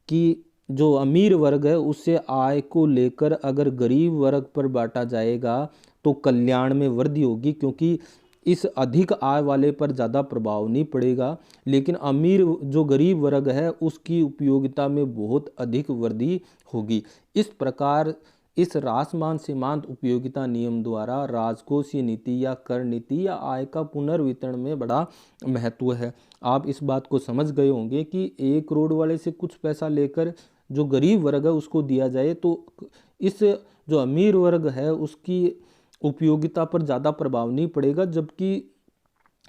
कि जो अमीर वर्ग है उससे आय को लेकर अगर गरीब वर्ग पर बांटा जाएगा तो कल्याण में वृद्धि होगी, क्योंकि इस अधिक आय वाले पर ज़्यादा प्रभाव नहीं पड़ेगा, लेकिन अमीर जो गरीब वर्ग है उसकी उपयोगिता में बहुत अधिक वृद्धि होगी। इस प्रकार इस रासमान सीमांत उपयोगिता नियम द्वारा राजकोषीय नीति या कर नीति या आय का पुनर्वितरण में बड़ा महत्व है। आप इस बात को समझ गए होंगे कि 1 करोड़ वाले से कुछ पैसा लेकर जो गरीब वर्ग है उसको दिया जाए तो इस जो अमीर वर्ग है उसकी उपयोगिता पर ज़्यादा प्रभाव नहीं पड़ेगा, जबकि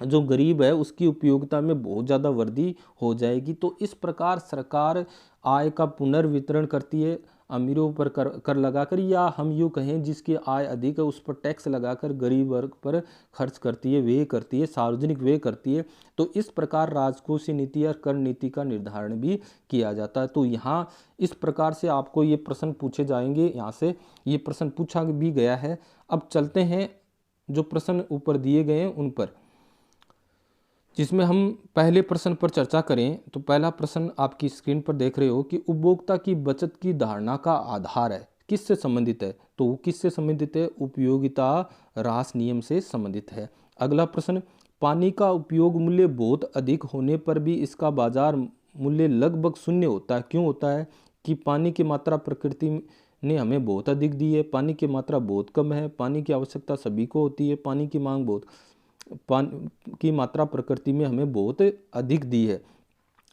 जो गरीब है उसकी उपयोगिता में बहुत ज़्यादा वृद्धि हो जाएगी। तो इस प्रकार सरकार आय का पुनर्वितरण करती है, अमीरों पर कर लगाकर, या हम यूँ कहें जिसकी आय अधिक है उस पर टैक्स लगाकर गरीब वर्ग पर खर्च करती है, व्यय करती है, सार्वजनिक व्यय करती है। तो इस प्रकार राजकोषीय नीति या कर नीति का निर्धारण भी किया जाता है। तो यहाँ इस प्रकार से आपको ये प्रश्न पूछे जाएंगे, यहाँ से ये प्रश्न पूछा भी गया है। अब चलते हैं जो प्रश्न ऊपर दिए गए हैं उन पर, जिसमें हम पहले प्रश्न पर चर्चा करें। तो पहला प्रश्न आपकी स्क्रीन पर देख रहे हो कि उपभोक्ता की बचत की धारणा का आधार है, किससे संबंधित है, तो वो किससे संबंधित है, उपयोगिता ह्रास नियम से संबंधित है। अगला प्रश्न, पानी का उपयोग मूल्य बहुत अधिक होने पर भी इसका बाजार मूल्य लगभग शून्य होता है, क्यों होता है, कि पानी की मात्रा प्रकृति ने हमें बहुत अधिक दी है, पानी की मात्रा बहुत कम है, पानी की आवश्यकता सभी को होती है, पानी की मांग बहुत, पानी की मात्रा प्रकृति में हमें बहुत अधिक दी है।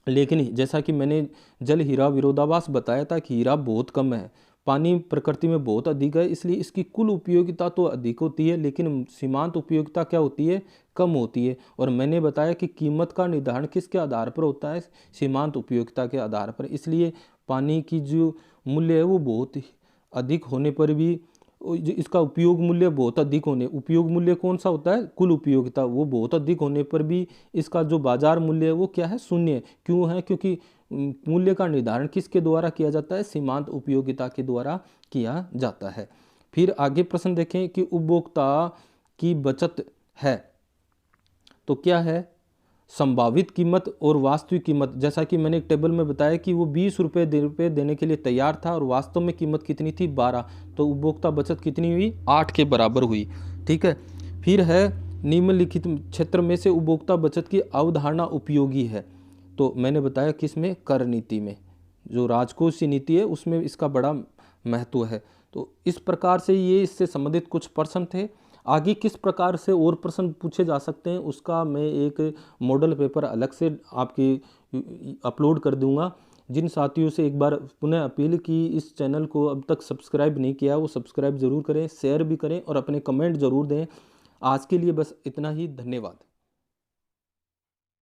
लेकिन जैसा कि मैंने जल हीरा विरोधाभास बताया था कि हीरा बहुत कम है, पानी प्रकृति में बहुत अधिक है, इसलिए इसकी कुल उपयोगिता तो अधिक होती है लेकिन सीमांत उपयोगिता क्या होती है, कम होती है। और मैंने बताया कि कीमत का निर्धारण किसके आधार पर होता है, सीमांत उपयोगिता के आधार पर। इसलिए पानी की जो मूल्य है वो बहुत अधिक होने पर भी इसका उपयोग मूल्य बहुत अधिक होने, उपयोग मूल्य कौन सा होता है, कुल उपयोगिता, वो बहुत अधिक होने पर भी इसका जो बाजार मूल्य है वो क्या है, शून्य। क्यों है, क्योंकि मूल्य का निर्धारण किसके द्वारा किया जाता है, सीमांत उपयोगिता के द्वारा किया जाता है। फिर आगे प्रश्न देखें कि उपभोक्ता की बचत है तो क्या है, संभावित कीमत और वास्तविक कीमत। जैसा कि मैंने एक टेबल में बताया कि वो 20 रुपये देने के लिए तैयार था और वास्तव में कीमत कितनी थी, 12, तो उपभोक्ता बचत कितनी हुई, 8 के बराबर हुई, ठीक है। फिर है निम्नलिखित क्षेत्र में से उपभोक्ता बचत की अवधारणा उपयोगी है, तो मैंने बताया किसमें, कर नीति में, जो राजकोषीय नीति है उसमें इसका बड़ा महत्व है। तो इस प्रकार से ये इससे संबंधित कुछ प्रश्न थे। आगे किस प्रकार से और प्रश्न पूछे जा सकते हैं उसका मैं एक मॉडल पेपर अलग से आपकी अपलोड कर दूंगा। जिन साथियों से एक बार पुनः अपील की इस चैनल को अब तक सब्सक्राइब नहीं किया वो सब्सक्राइब ज़रूर करें, शेयर भी करें और अपने कमेंट ज़रूर दें। आज के लिए बस इतना ही, धन्यवाद।